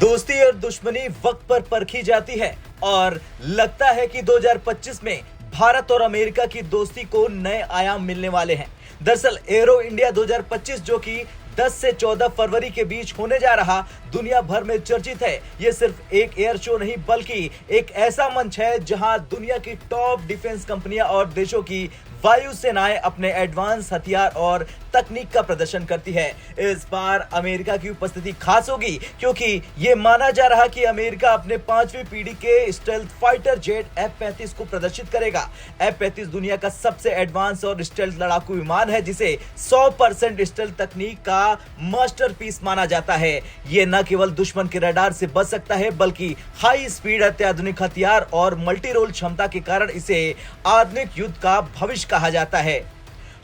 दोस्ती और दुश्मनी वक्त पर परखी जाती है और लगता है कि 2025 में भारत और अमेरिका की दोस्ती को नए आयाम मिलने वाले हैं। दरअसल एरो इंडिया 2025 जो कि 10 से 14 फरवरी के बीच होने जा रहा दुनिया भर में चर्चित है। ये सिर्फ एक एयर शो नहीं बल्कि एक ऐसा मंच है जहां दुनिया की टॉप डिफेंस कंपनियां और देशों की वायु सेनाएं अपने एडवांस हथियार और तकनीक का प्रदर्शन करती है। इस बार अमेरिका की उपस्थिति खास होगी क्योंकि ये माना जा रहा कि अमेरिका अपने 5वीं पीढ़ी के स्टेल्थ फाइटर जेट F-35 को प्रदर्शित करेगा। F-35 दुनिया का सबसे एडवांस और स्टेल्थ लड़ाकू विमान है जिसे 100% स्टेल्थ तकनीक का मास्टरपीस माना जाता है। ये न केवल दुश्मन के रडार से बच सकता है बल्कि हाई स्पीड अत्याधुनिक हथियार और मल्टी रोल क्षमता के कारण इसे आधुनिक युद्ध का भविष्य कहा जाता है।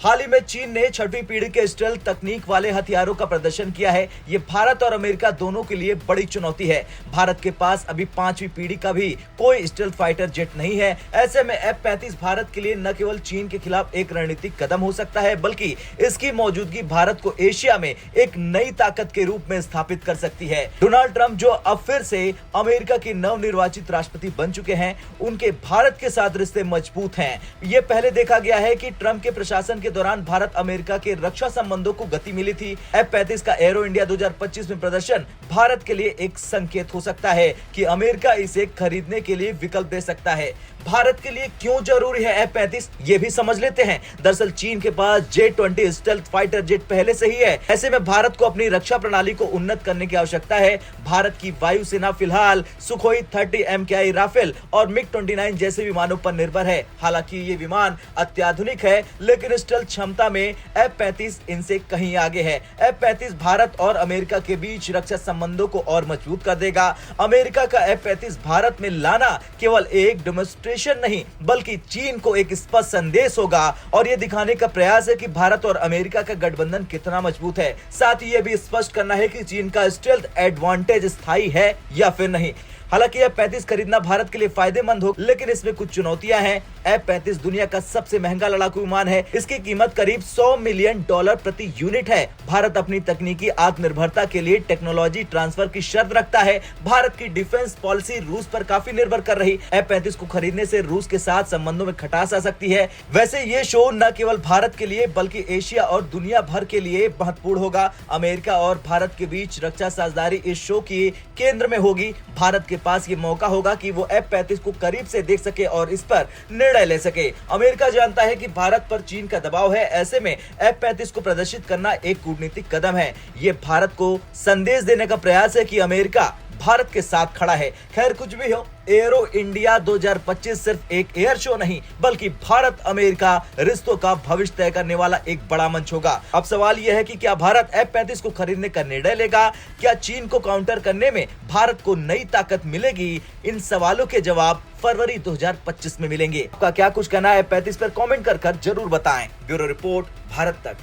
हाल ही में चीन ने 6वीं पीढ़ी के स्टेल्थ तकनीक वाले हथियारों का प्रदर्शन किया है। ये भारत और अमेरिका दोनों के लिए बड़ी चुनौती है। भारत के पास अभी 5वीं पीढ़ी का भी कोई स्टेल्थ फाइटर जेट नहीं है। ऐसे में F-35 भारत के लिए न केवल चीन के खिलाफ एक रणनीतिक कदम हो सकता है बल्कि इसकी मौजूदगी भारत को एशिया में एक नई ताकत के रूप में स्थापित कर सकती है। डोनाल्ड ट्रंप जो अब फिर से अमेरिका के नवनिर्वाचित राष्ट्रपति बन चुके हैं, उनके भारत के साथ रिश्ते मजबूत हैं। ये पहले देखा गया है कि ट्रंप के प्रशासन के दौरान भारत अमेरिका के रक्षा संबंधों को गति मिली थी। F-35 का एरो इंडिया 2025 में प्रदर्शन भारत के लिए एक संकेत हो सकता है कि अमेरिका इसे खरीदने के लिए विकल्प दे सकता है। भारत के लिए क्यों जरूरी है F-35 ये भी समझ लेते हैं। दरअसल चीन के पास J-20 स्टेल्थ फाइटर जेट पहले से ही है। ऐसे में भारत को अपनी रक्षा प्रणाली को उन्नत करने की आवश्यकता है। भारत की वायुसेना फिलहाल सुखोई 30 MKI राफेल और MiG-29 जैसे विमानों पर निर्भर है। हालांकि ये विमान अत्याधुनिक है लेकिन स्टेल्थ क्षमता में F-35 इनसे कहीं आगे है। F-35 भारत और अमेरिका के बीच रक्षा संबंधों को और मजबूत कर देगा। अमेरिका का F-35 भारत में लाना केवल एक डेमोन्स्ट्रेशन नहीं बल्कि चीन को एक स्पष्ट संदेश होगा और यह दिखाने का प्रयास है कि भारत और अमेरिका का गठबंधन कितना मजबूत है। साथ ही यह भी स्पष्ट करना है कि चीन का स्टेल्थ एडवांटेज स्थायी है या फिर नहीं। हालांकि F-35 खरीदना भारत के लिए फायदेमंद हो लेकिन इसमें कुछ चुनौतियां हैं। F-35 दुनिया का सबसे महंगा लड़ाकू विमान है। इसकी कीमत करीब $100 मिलियन प्रति यूनिट है। भारत अपनी तकनीकी आत्मनिर्भरता के लिए टेक्नोलॉजी ट्रांसफर की शर्त रखता है। भारत की डिफेंस पॉलिसी रूस पर काफी निर्भर कर रही। F-35 को खरीदने से रूस के साथ संबंधों में खटास आ सकती है। वैसे ये शो न केवल भारत के लिए बल्कि एशिया और दुनिया भर के लिए महत्वपूर्ण होगा। अमेरिका और भारत के बीच रक्षा साझेदारी इस शो के केंद्र में होगी। भारत के पास ये मौका होगा कि वो F-35 को करीब से देख सके और इस पर निर्णय ले सके। अमेरिका जानता है कि भारत पर चीन का दबाव है। ऐसे में F-35 को प्रदर्शित करना एक कूटनीतिक कदम है। ये भारत को संदेश देने का प्रयास है कि अमेरिका भारत के साथ खड़ा है। खैर कुछ भी हो, एरो इंडिया 2025 सिर्फ एक एयर शो नहीं बल्कि भारत अमेरिका रिश्तों का भविष्य तय करने वाला एक बड़ा मंच होगा। अब सवाल यह है कि क्या भारत F-35 को खरीदने का निर्णय लेगा? क्या चीन को काउंटर करने में भारत को नई ताकत मिलेगी? इन सवालों के जवाब फरवरी 2025 में मिलेंगे। आपका क्या कुछ कहना है F-35 पर कमेंट कर जरूर बताएं। ब्यूरो रिपोर्ट, भारत तक।